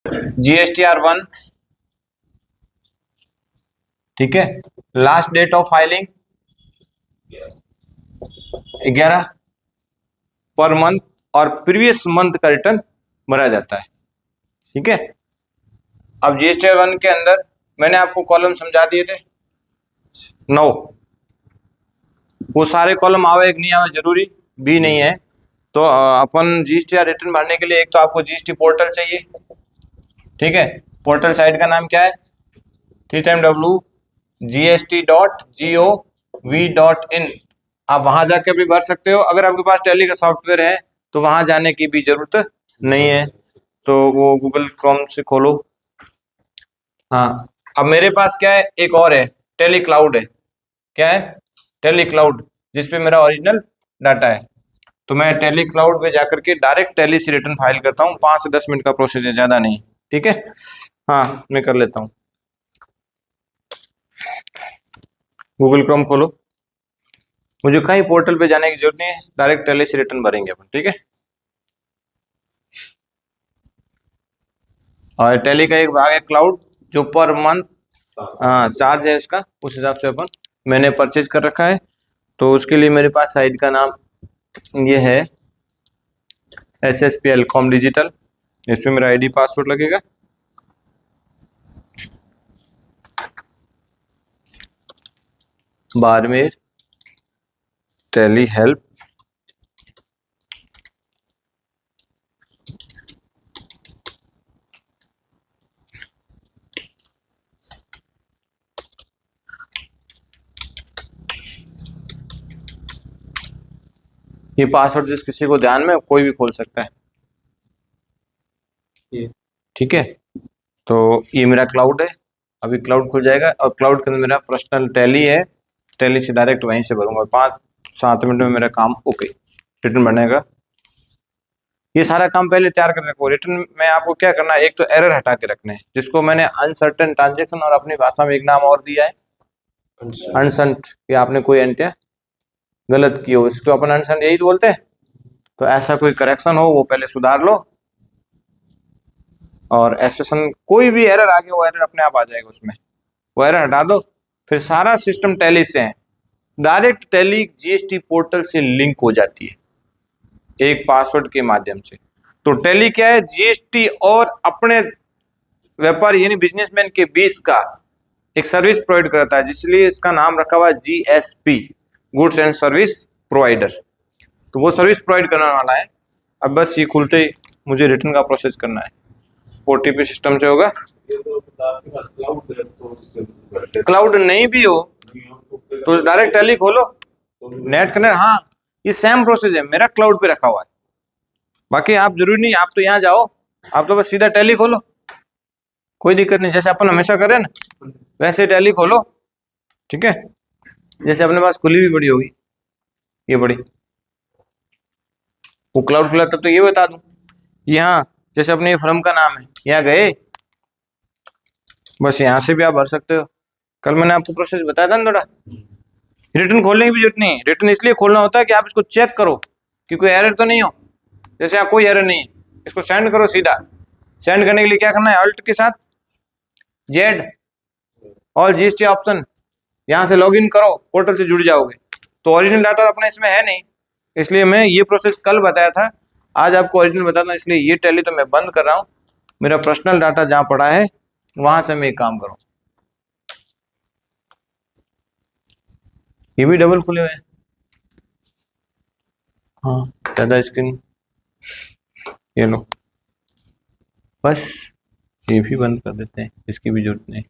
GSTR 1, ठीक है। Last date of filing 11 per month, और प्रीवियस मंथ का रिटर्न भरा जाता है, ठीक है। अब GSTR 1 के अंदर मैंने आपको कॉलम समझा दिए थे 9, वो सारे कॉलम आवे कि नहीं आवे जरूरी भी नहीं है। तो अपन GSTR रिटर्न भरने के लिए एक तो आपको GST पोर्टल चाहिए, ठीक है। पोर्टल साइट का नाम क्या है? www.gst.gov.in। आप वहां जाकर भी भर सकते हो। अगर आपके पास टैली का सॉफ्टवेयर है तो वहां जाने की भी जरूरत नहीं है, तो वो गूगल क्रोम से खोलो। हाँ, अब मेरे पास क्या है, एक और है, टैली क्लाउड है। क्या है? टैली क्लाउड, जिसपे मेरा ओरिजिनल डाटा है। तो मैं टैली क्लाउड पे जाकर के डायरेक्ट टैली से रिटर्न फाइल करता हूँ। 5 से 10 मिनट का प्रोसेस है, ज्यादा नहीं, ठीक है। हाँ, मैं कर लेता हूँ। गूगल क्रोम खोलो। मुझे कहीं पोर्टल पे जाने की जरूरत नहीं है, डायरेक्ट टैली से रिटर्न भरेंगे अपन, ठीक है। और टैली का एक भाग है क्लाउड, जो पर मंथ चार्ज है इसका, उस हिसाब से अपन मैंने परचेज कर रखा है। तो उसके लिए मेरे पास साइट का नाम ये है SSPL कॉम डिजिटल। इसमें मेरा ID पासवर्ड लगेगा। बारमेर टैली हेल्प, ये पासवर्ड जिस किसी को ध्यान में, कोई भी खोल सकता है, ठीक है। तो ये मेरा क्लाउड है, अभी क्लाउड खुल जाएगा, और क्लाउड के अंदर मेरा पर्सनल टैली है। टैली से डायरेक्ट वहीं से भरूंगा। 5-7 मिनट में मेरा काम ओके, रिटर्न बनेगा। ये सारा काम पहले तैयार कर रखो। रिटर्न में आपको क्या करना है, एक तो एरर हटा के रखने हैं, जिसको मैंने अनसर्टेन ट्रांजेक्शन और अपनी भाषा में एक नाम और दिया है अनसंट, कि आपने कोई एंट्री गलत की हो, इसको अपन अनसंट यही तो बोलते हैं। तो ऐसा कोई करेक्शन हो वो पहले सुधार लो, और एसेशन कोई भी एरर आ गया, वो एरर अपने आप आ जाएगा उसमें, वो एरर हटा दो। फिर सारा सिस्टम टैली से है, डायरेक्ट टैली GST पोर्टल से लिंक हो जाती है एक पासवर्ड के माध्यम से। तो टैली क्या है, GST और अपने व्यापारी यानी बिजनेसमैन के बीच का एक सर्विस प्रोवाइड करता है, जिसलिए इसका नाम रखा हुआ है GSP, goods and service provider. तो वो सर्विस प्रोवाइड करने वाला है। अब बस ये खुलते ही मुझे रिटर्न का प्रोसेस करना है। OTP सिस्टम से होगा। क्लाउड नहीं भी हो तो डायरेक्ट टैली खोलो, नेट कनेक्ट। हाँ, ये सेम प्रोसेस है, मेरा क्लाउड पे रखा हुआ है। बाकी आप जरूरी नहीं, आप तो यहाँ जाओ, आप तो बस सीधा टैली खोलो, कोई दिक्कत नहीं। जैसे अपन हमेशा करें ना, वैसे टैली खोलो, ठीक है। जैसे अपने पास खुली भी बड़ी होगी, ये बड़ी, वो क्लाउड खुला, तब तो ये बता दूं। यहाँ जैसे अपने फर्म का नाम है, यहाँ गए, बस यहाँ से भी आप भर सकते हो। कल मैंने आपको प्रोसेस बताया था ना थोड़ा। रिटर्न खोलने की भी जरूरत नहीं है। रिटर्न इसलिए खोलना होता है कि आप इसको चेक करो कि कोई एरर तो नहीं हो। जैसे आप कोई एरर नहीं है, इसको सेंड करो सीधा। सेंड करने के लिए क्या करना है, अल्ट के साथ Z और GST ऑप्शन, यहाँ से लॉगिन करो, पोर्टल से जुड़ जाओगे। तो ओरिजिनल डाटा अपना इसमें है नहीं, इसलिए मैं ये प्रोसेस कल बताया था, आज आपको ओरिजिनल बताता हूँ। इसलिए ये टैली तो मैं बंद कर रहा हूँ, मेरा पर्सनल डाटा जहाँ पड़ा है वहां से मैं एक काम करूँ। ये भी डबल खुले हुए हैं, हाँ ज्यादा स्क्रीन, ये लो, बस ये भी बंद कर देते हैं, इसकी भी जरूरत नहीं।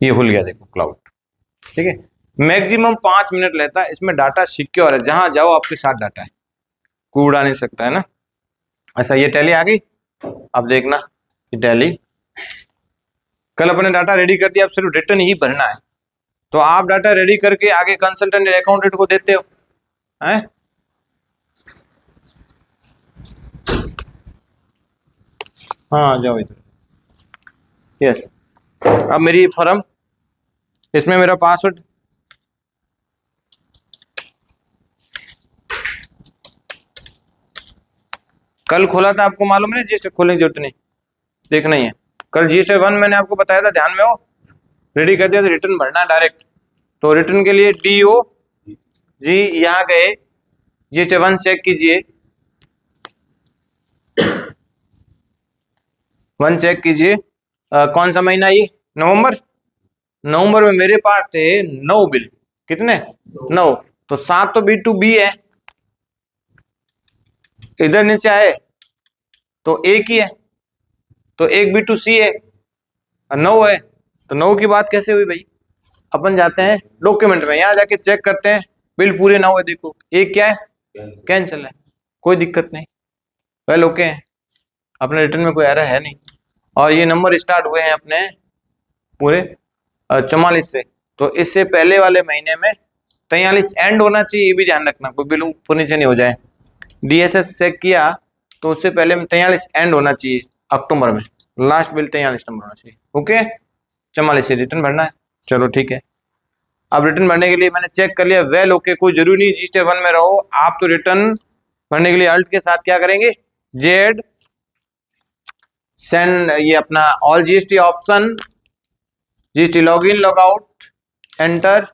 ये खुल गया, देखो क्लाउड, ठीक है। मैक्सिमम 5 मिनट लेता है, इसमें डाटा सिक्योर है, जहां जाओ आपके साथ डाटा है, कोई उड़ा नहीं सकता है ना। ऐसा, ये टैली आ गई। अब देखना, ये टैली कल अपने डाटा रेडी कर दिया, अब सिर्फ रिटर्न ही भरना है। तो आप डाटा रेडी करके आगे कंसल्टेंट या अकाउंटेंट को देते हो, हैं? हाँ जाओ इधर, यस। अब मेरी फर्म, इसमें मेरा पासवर्ड, कल खोला था, आपको मालूम है ना, जीएसटी खोलने की जरूरत नहीं, देखना ही है। कल जीएसटी 1 मैंने आपको बताया था, ध्यान में हो, रेडी कर दिया तो रिटर्न भरना है डायरेक्ट। तो रिटर्न के लिए DO जी यहाँ गए, जीएसटी 1 चेक कीजिए, 1 चेक कीजिए। कौन सा महीना ये? नवंबर। नवंबर में मेरे पास थे 9 बिल। कितने? 9। तो 7 तो B2B है, इधर नीचे आए तो एक ही है, तो एक B2C है, 9 है। तो 9 की बात कैसे हुई भाई? अपन जाते हैं डॉक्यूमेंट में, यहाँ जाके चेक करते हैं, बिल पूरे 9 है, देखो एक क्या है, कैंसिल है, कोई दिक्कत नहीं, वेल ओके है, अपने रिटर्न में कोई एरर है नहीं। और ये नंबर स्टार्ट हुए हैं अपने पूरे 44 से, तो इससे पहले वाले महीने में 43 एंड होना चाहिए, ये भी ध्यान रखना, कोई बिल ऊपर नीचे नहीं हो जाए। DSS चेक किया तो उससे पहले में 43 एंड होना चाहिए अक्टूबर में, लास्ट बिल 43 नंबर होना चाहिए। ओके, 44 से रिटर्न भरना है, चलो ठीक है। अब रिटर्न भरने के लिए मैंने चेक कर लिया, वेल ओके, कोई जरूरी नहीं जीएसटी 1 में रहो आप, तो रिटर्न भरने के लिए अल्ट के साथ क्या करेंगे, जेड सेंड, ये अपना all GST option, GST login logout, enter,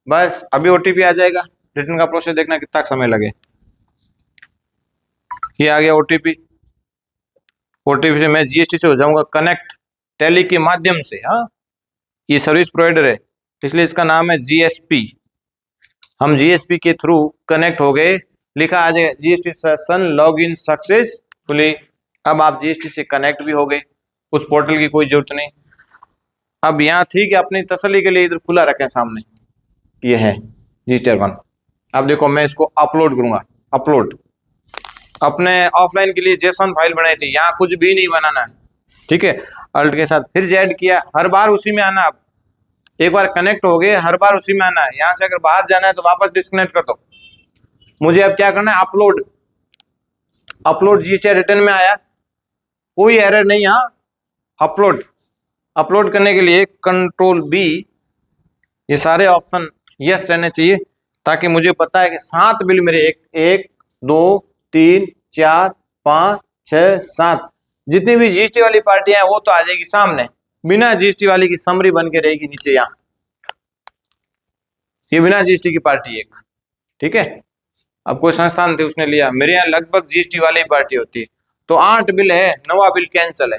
बस अभी OTP आ जाएगा। रिटर्न का प्रोसेस देखना कितना समय लगे। ये आ गया OTP, OTP से मैं जीएसटी से हो जाऊंगा कनेक्ट टैली के माध्यम से। हाँ, ये सर्विस प्रोवाइडर है इसलिए इसका नाम है GSP, हम GSP के थ्रू कनेक्ट हो गए, लिखा आ जाएगा GST session log in successfully. अब आप जीएसटी से कनेक्ट भी हो गए, उस पोर्टल की कोई जरूरत नहीं। अब यहाँ ठीक है, अपनी तसल्ली के लिए इधर खुला रखें सामने, ये है जीएसटी 1। अब देखो मैं इसको अपलोड करूंगा, अपलोड, अपने ऑफलाइन के लिए जेसन फाइल बनाई थी, यहाँ कुछ भी नहीं बनाना है, ठीक है। अल्ट के साथ फिर जेड किया, हर बार उसी में आना। आप एक बार कनेक्ट हो गए, हर बार उसी में आना है। यहाँ से अगर बाहर जाना है तो वापस डिस्कनेक्ट कर दो। मुझे अब क्या करना है, अपलोड, अपलोड जीएसटी रिटर्न में आया, कोई एरर नहीं। यहाँ अपलोड, अपलोड करने के लिए Ctrl+B, ये सारे ऑप्शन यस रहने चाहिए ताकि मुझे पता है कि 7 बिल मेरे 1 2 3 4 5 6 7 जितनी भी जीएसटी वाली पार्टियां हैं वो तो आ जाएगी सामने, बिना जीएसटी वाली की समरी बन के रहेगी नीचे। यहाँ ये बिना जीएसटी की पार्टी एक, ठीक है। अब कोई संस्थान थे उसने लिया, मेरे यहाँ लगभग जीएसटी वाली पार्टी होती है। तो 8 बिल है, 9वां बिल कैंसिल है,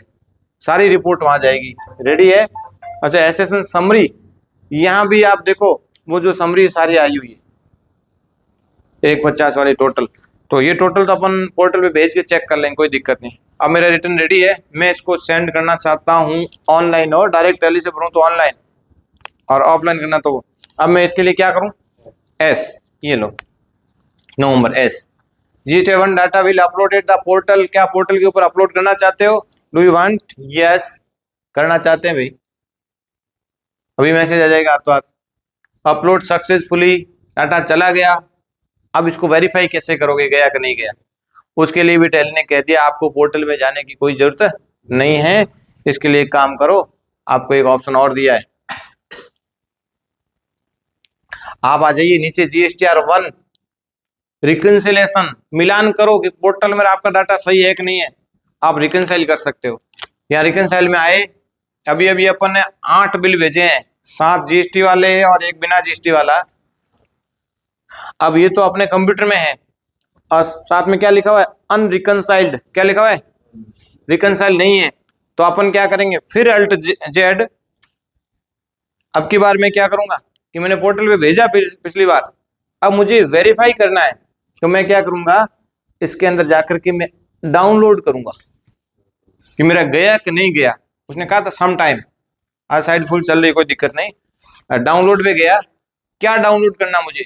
सारी रिपोर्ट वहां जाएगी। रेडी है? अच्छा, एसेसन समरी, यहाँ भी आप देखो वो जो समरी सारी आई हुई है 150 वाली टोटल, तो ये टोटल तो अपन पोर्टल पे भेज के चेक कर लेंगे, कोई दिक्कत नहीं। अब मेरा रिटर्न रेडी है, मैं इसको सेंड करना चाहता हूँ ऑनलाइन, और डायरेक्ट टैली से भरूँ तो ऑनलाइन, और ऑफलाइन करना तो। अब मैं इसके लिए क्या करूँ, एस, ये लो नवंबर yes, GST 1 data will uploaded the portal. क्या पोर्टल के ऊपर अपलोड करना चाहते हो? Do you want? यस, करना चाहते हैं भाई, अभी मैसेज आ जाएगा हाथों हाथ, अपलोड सक्सेसफुली, डाटा चला गया। अब इसको वेरीफाई कैसे करोगे गया कि नहीं गया? उसके लिए भी टैली ने कह दिया आपको पोर्टल में जाने की कोई जरूरत नहीं है। इसके लिए एक काम करो, आपको एक ऑप्शन और दिया है, आप आ जाइए नीचे GSTR 1 रिकंसिलेशन, मिलान करो कि पोर्टल में आपका डाटा सही है कि नहीं है, आप रिकंसाइल कर सकते हो। यहाँ रिकंसाइल में आए, अभी अभी अपन ने 8 बिल भेजे हैं, 7 जीएसटी वाले और 1 बिना जीएसटी वाला। अब ये तो अपने कंप्यूटर में है, और साथ में क्या लिखा हुआ है, अनरिकंसाइल्ड, क्या लिखा हुआ है, रिकंसाइल नहीं है। तो अपन क्या करेंगे, फिर अल्ट जेड, अब की बार मैं क्या करूंगा कि मैंने पोर्टल पे भेजा पिछली बार, अब मुझे वेरीफाई करना है, तो मैं क्या करूंगा, इसके अंदर जाकर के मैं डाउनलोड करूंगा कि मेरा गया कि नहीं गया। उसने कहा था सम टाइम, आज साइड फुल चल रही, कोई दिक्कत नहीं। डाउनलोड पे गया, क्या डाउनलोड करना मुझे,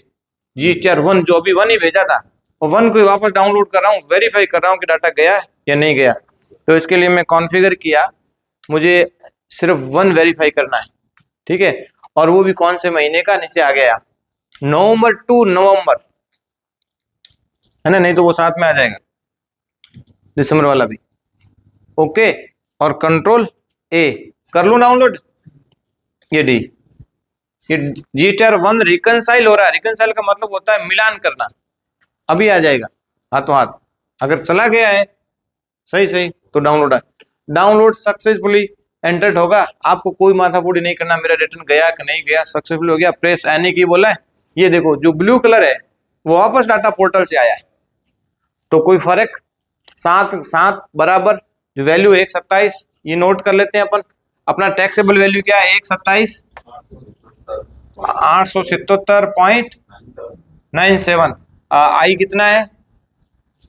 GSTR 1 जो अभी 1 ही भेजा था, और 1 को वापस डाउनलोड कर रहा हूँ, वेरीफाई कर रहा हूँ कि डाटा गया या नहीं गया। तो इसके लिए मैं कॉन्फ़िगर किया, मुझे सिर्फ 1 वेरीफाई करना है, ठीक है। और वो भी कौन से महीने का, नीचे आ गया नवंबर टू नवंबर, है ना, नहीं तो वो साथ में आ जाएगा दिसंबर वाला भी। ओके, और Ctrl+A कर लूं डाउनलोड, ये डी, ये GSTR 1 रिकंसाइल हो रहा है। रिकंसाइल का मतलब होता है मिलान करना, अभी आ जाएगा हाथों हाथ। अगर चला गया है सही सही तो डाउनलोड सक्सेसफुली एंटर्ड होगा, आपको कोई माथापूरी नहीं करना मेरा रिटर्न गया कि नहीं गया, सक्सेसफुल हो गया, प्रेस एनी की बोला है। ये देखो जो ब्लू कलर है वो वापस डाटा पोर्टल से आया है, तो कोई फर्क, सात सात बराबर जो वैल्यू 127 ये नोट कर लेते हैं अपन। अपना टैक्सेबल वैल्यू क्या है 127 877.97। आई कितना है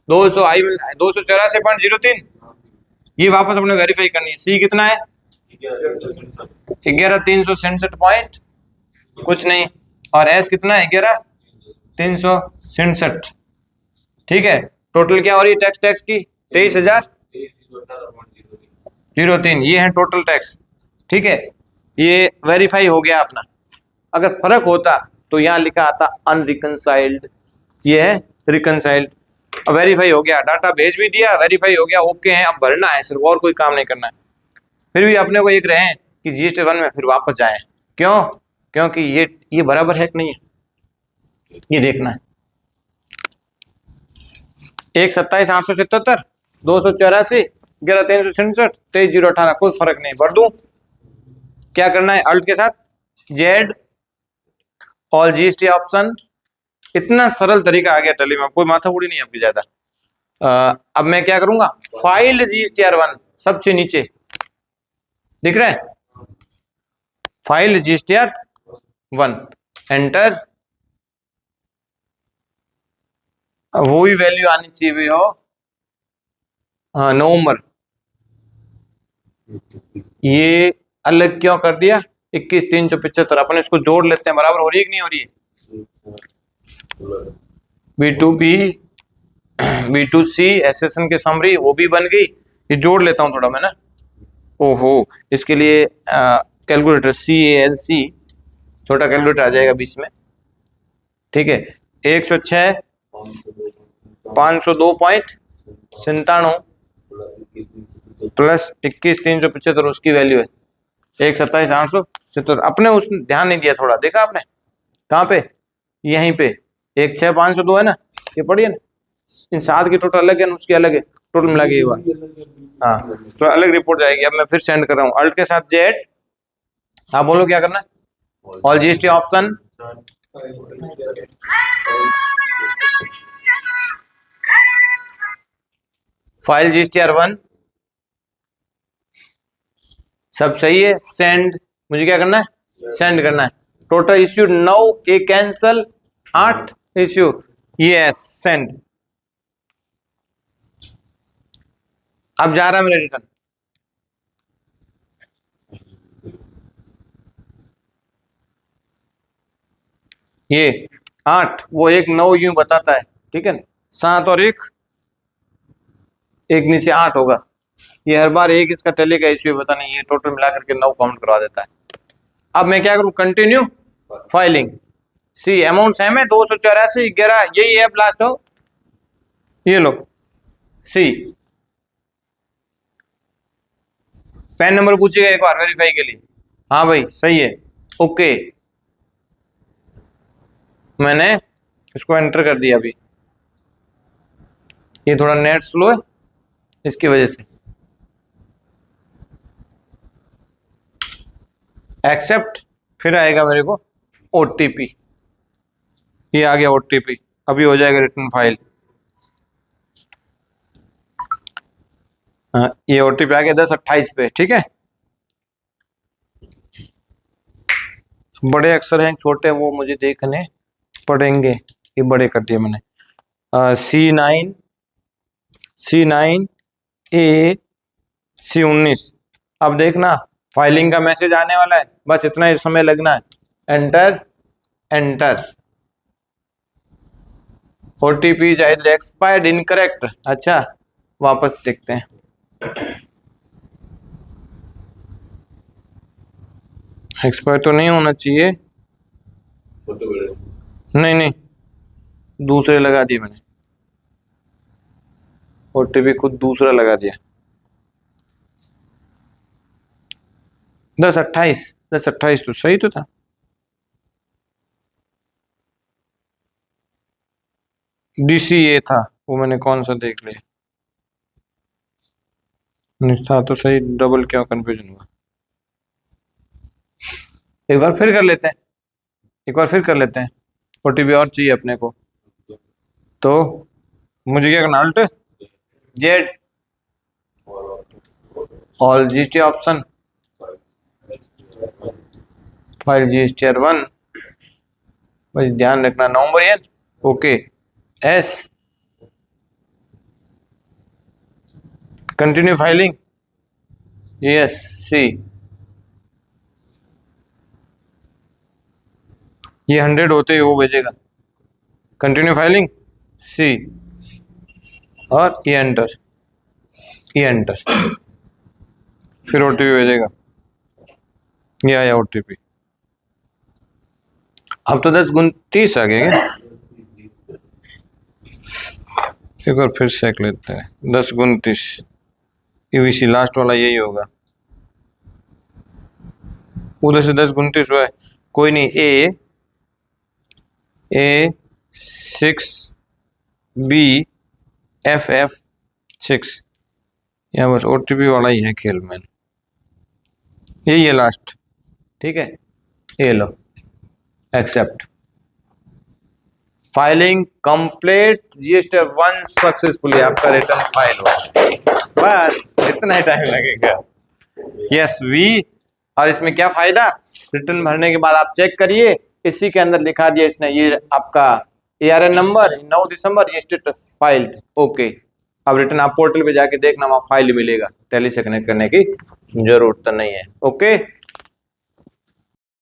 200, आई 284.03, ये वापस अपने वेरीफाई करनी है। सी कितना है 11367 पॉइंट कुछ नहीं, और एस कितना है 11367। ठीक है, टोटल क्या हो रही है टैक्स टैक्स की 23,003, ये है टोटल टैक्स। ठीक है, ये वेरीफाई हो गया अपना। अगर फर्क होता तो यहाँ लिखा आता अनरिकंसाइल्ड, ये है रिकंसाइल्ड। वेरीफाई हो गया, डाटा भेज भी दिया, वेरीफाई हो गया, ओके है, अब भरना है सिर्फ, और कोई काम नहीं करना है। फिर भी अपने को एक रहे कि जीएसटी 1 में फिर वापस जाए, क्यों? क्योंकि ये बराबर है कि नहीं है ये देखना है। 127,877, 284, 11,367, 23,018, कोई फर्क नहीं, भर दूं। क्या करना है अल्ट के साथ जेड ऑल जीएसटी ऑप्शन, इतना सरल तरीका आ गया टैली में, कोई माथाकुड़ी नहीं आपकी ज्यादा। अब मैं क्या करूंगा फाइल जीएसटीआर 1 सबसे नीचे दिख रहा है, फाइल जीएसटीआर 1 एंटर, वो ही वैल्यू आनी चाहिए हो नवंबर, ये अलग क्यों कर दिया 21,375, अपन इसको जोड़ लेते हैं, बराबर हो रही है कि नहीं हो रही है। B2B B2C एसेसन के समरी वो भी बन गई, ये जोड़ लेता हूं थोड़ा मैं ना। ओहो, इसके लिए कैलकुलेटर CALC छोटा कैलकुलेटर आ जाएगा बीच में। ठीक है, 106 502.97 प्लस 21,375 उसकी वैल्यू है 127,877। अपने उसने ध्यान नहीं दिया थोड़ा, देखा आपने कहाँ पे, यहीं पे 106,502 है ना, ये पढ़िए ना, इन 7 की टोटल अलग है, उसकी अलग है, टोटल मिला के ये हुआ। हाँ, तो अलग रिपोर्ट जाएगी। अब मैं फिर सेंड कर रहा हूँ अल्ट के साथ जेड, हाँ बोलो क्या करना है, all GST option, file GSTR 1 सब सही है, सेंड, मुझे क्या करना है सेंड करना है। टोटल इश्यूड 9, एक कैंसल, 8 इश्यू, यस सेंड। अब जा रहा है मेरा रिटर्न, ये 8 वो 1 9 यूं बताता है, ठीक है ना, 7 और 1 नीचे 8 होगा, ये हर बार एक इसका टैली का इश्यू पता नहीं, ये टोटल मिला करके 9 काउंट करवा देता है। अब मैं क्या करूं कंटिन्यू फाइलिंग, सी अमाउंट सेम है 284 11, यही है लास्ट हो, ये लो सी, पैन नंबर पूछेगा एक बार वेरीफाई के लिए, हाँ भाई सही है, ओके मैंने इसको एंटर कर दिया। अभी ये थोड़ा नेट स्लो है इसकी वजह से, एक्सेप्ट, फिर आएगा मेरे को ओटीपी, ये आ गया ओटीपी, अभी हो जाएगा रिटर्न फाइल। ये ओटीपी आ गया 1028 पे, ठीक है। बड़े अक्षर हैं छोटे वो मुझे देखने पड़ेंगे, ये बड़े कर दिए मैंने। C9 A C19, अब देखना फाइलिंग का मैसेज आने वाला है, बस इतना ही समय लगना है, enter enter, OTP is either expired incorrect, अच्छा वापस देखते हैं, एक्सपायर तो नहीं होना चाहिए, नहीं दूसरे लगा दिए मैंने, ओटीपी खुद दूसरा लगा दिया। 1028 तो सही तो था, DCA था, वो मैंने कौन सा देख लिया, था तो सही, डबल क्या कंफ्यूजन हुआ। एक बार फिर कर लेते हैं, एक बार फिर कर लेते हैं। ओटीपी और चाहिए अपने को, तो मुझे क्या करना, Alt Z all GST option, file GSTR1, बस ध्यान रखना नवंबर N, okay yes, continue filing, yes सी, ये 100 होते ही वो भेजेगा, कंटिन्यू फाइलिंग सी, और ये एंटर, ये एंटर, फिर ओटीपी भेजेगा, ये आया ओटीपी। अब तो 1029 आ गए क्या, एक बार फिर सेक लेते हैं, 1029 ईवीसी लास्ट वाला यही होगा, उधर से 1029 हुआ है, कोई नहीं, A6BFF6, यहाँ बस ओटीपी वाला ही है खेल में, यही है लास्ट, ठीक है, ये लो accept, filing complete, GSTR1 successfully, आपका रिटर्न फाइल हुआ, बस इतना ही टाइम लगेगा। यस वी, और इसमें क्या फायदा, रिटर्न भरने के बाद आप चेक करिए, इसी के अंदर लिखा दिया इसने, ये आपका ARN नंबर 9 दिसंबर, ये स्टेटस फाइल, ओके। अब रिटर्न आप पोर्टल पे जाके देखना, वहां फाइल मिलेगा, टैली से कनेक्ट करने की जरूरत नहीं है, ओके।